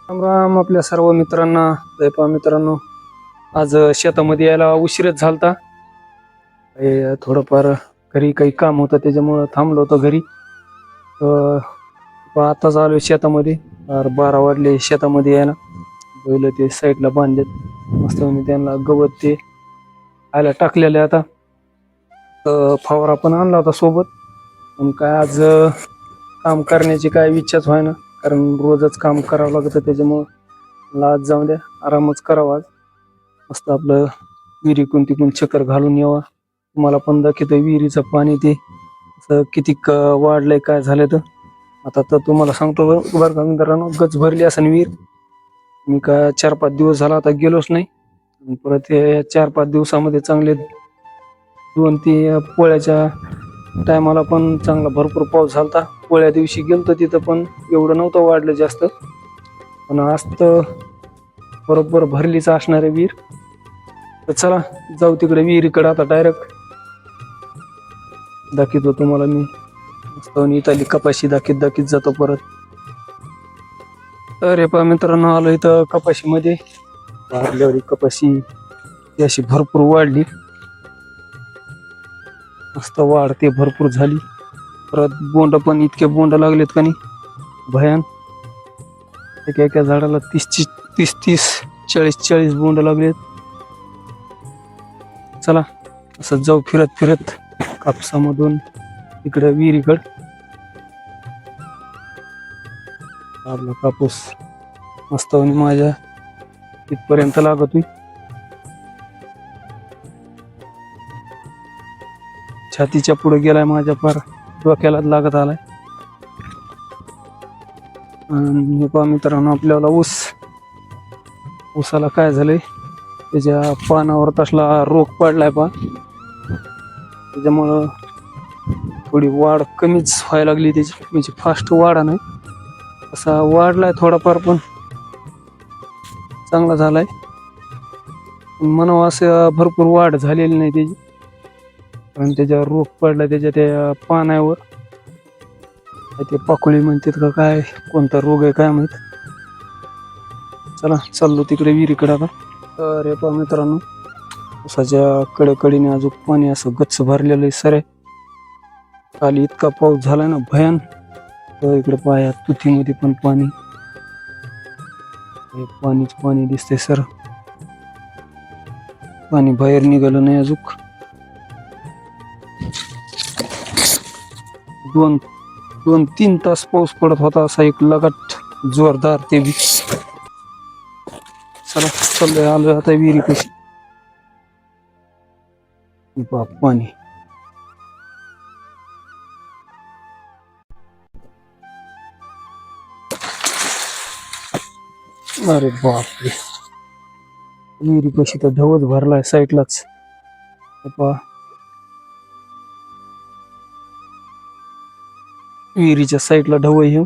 राम राम आपल्या सर्व मित्रांना. जयपा मित्रांनो, आज शेतामध्ये यायला उशीरच झालता. थोडंफार घरी काही काम होतं त्याच्यामुळं थांबलो होतो घरी. आताच आलो शेतामध्ये. 12 वाजले शेतामध्ये यायला. बैल ते साईडला बांधलेत मस्त. त्यांना गवत ते खायला टाकलेले. आता फवारा पण आणला होता सोबत. पण काय आज काम करण्याची काय इच्छाच व्हायना, कारण रोजच काम करावं लागतं. त्याच्यामुळं मला आज जाऊन द्या, आरामच करावा. आज मस्त आपलं विहिरीकून तिकून चक्कर घालून यावा. तुम्हाला पण दाखवतोय विहिरीचं पाणी ते किती वाढलंय, काय झालं. तर आता तर तुम्हाला सांगतो बरं का मित्रांनो, गच भरली असेल विहीर. मी काय 4-5 दिवस झाला आता गेलोच नाही. परत 4-5 दिवसामध्ये चांगले 2-3 पोळ्याच्या टायमाला पण चांगला भरपूर पाऊस झालता. पोळ्या दिवशी गेलतो तिथं पण एवढं नव्हतं वाढलं जास्त. पण आज तर बरोबर भरलीच असणार आहे विहीर. तर चला जाऊ तिकडे विहिरीकडे. आता डायरेक्ट दाखवतो तुम्हाला मी. मस्त इथली कपाशी दाखीत जातो परत. अरे पा मित्रांनो, आलो इथं कपाशीमध्ये. वाढल्यावरी कपाशी अशी भरपूर वाढली. मस्त वाढते, भरपूर झाली. परत बोंड पण इतके बोंड लागलेत का नाही, भयान. एका झाडाला 30-40 बोंड लागलेत. चला असं जाऊ फिरत फिरत कापसामधून इकडे विहिरीकड. आपला कापूस मस्त माझ्या इथपर्यंत लागतोय. छातीच्या पुढे गेलाय, माझ्या फार डोक्याला लागत आलाय. आणि हे पहा मित्रांनो, आपल्याला ऊसाला काय झालंय, त्याच्या पानावर तसला रोग पडलाय पहा. त्याच्यामुळं थोडी वाढ कमीच व्हायला लागली त्याची. म्हणजे फास्ट वाढा नाही, असा वाढलाय थोडाफार, पण चांगला झालाय. म्हणावं असं भरपूर वाढ झालेली नाही त्याची, कारण त्याच्यावर रोग पडला त्याच्या त्या पानावर. ते पाकोळी म्हणतात का काय, कोणता रोग आहे काय माहित. चला चाललो तिकडे विहिरीकडे आता. अरे पहा मित्रांनो, उसाच्या कडेकडीने अजून पाणी असं गच्च भरलेलं आहे सरे. खाली इतका पाऊस झालाय ना भयान. इकडे पाया तुथीमध्ये पण पाणी, पाणीच पाणी दिसतंय सर. पाणी बाहेर निघालं नाही अजून. 2-3 तास पाऊस पडत होता असा एक लगाट जोरदार. ते बी चला चाललोय, आलोय आता विहिरी कशी. पाणी अरे बापरे, विहिरी कशी तर ढवच भरलाय साईडलाच. विहिरीच्या साईडला ढव आहे.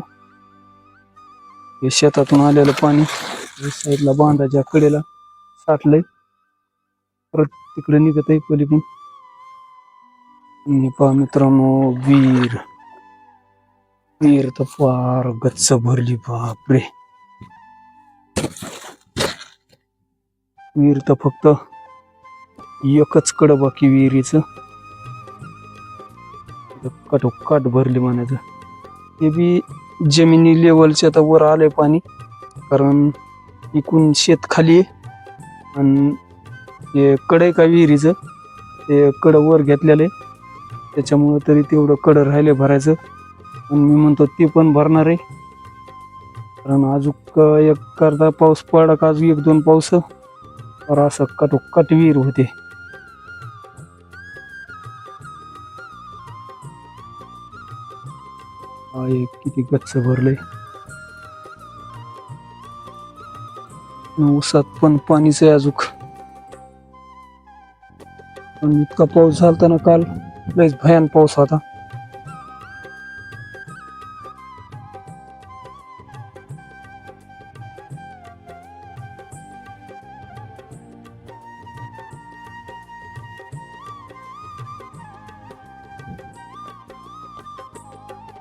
हे शेतातून आलेलं पाणी साईडला बांधाच्या कडेला साठलंय. परत तिकडे निघत आहे पलीकडून. पहा मित्रांनो, विहीर तर फार गच्च भरली. बापरे, विहीर तर फक्त एकच कडं बाकी विहिरीचं. काठोकाठ भरली म्हणायचं. ते बी जमिनी लेवलच्या तर वर आले पाणी, कारण इकून शेत खाली आणि हे कडे का विहिरीचं ते कडं वर घेतलेले, त्याच्यामुळं तरी तेवढं कडं राहिले भरायचं. आणि मी म्हणतो ते पण भरणार आहे, कारण अजून एक अर्धा पाऊस पडला का अजून 1-2 पाऊस तर असं काठोकाठ विहीर होते. किती गच्च भरलंय. ऊसात पण पाणीच आहे अजून. पण इतका पाऊस झालता ना काल, लयच भयान पाऊस होता.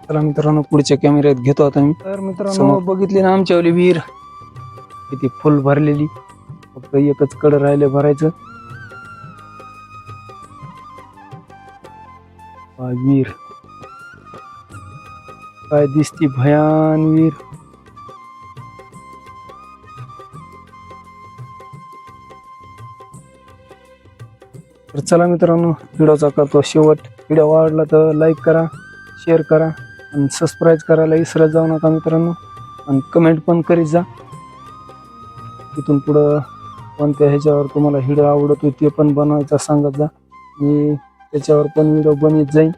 चला मित्रांनो, पुढच्या कॅमेऱ्यात घेतो आता मी. तर मित्रांनो, बघितली ना आमच्यावली विहीर. किती फुल भरलेली, फक्त एकच कड राहिले भरायचं. विहीर काय दिसती भयान विहीर. तर चला मित्रांनो, व्हिडिओचा करतो शेवट. व्हिडिओ आवडला तर लाईक करा, शेअर करा आणि सबस्क्राईब करायला विसरत जाऊ नका मित्रांनो. आणि कमेंट पण करीत जा. तिथून पुढं कोणत्या ह्याच्यावर तुम्हाला व्हिडिओ आवडतो ते पण बनवायचा सांगत जा. मी त्याच्यावर पण व्हिडिओ बनवत जाईन.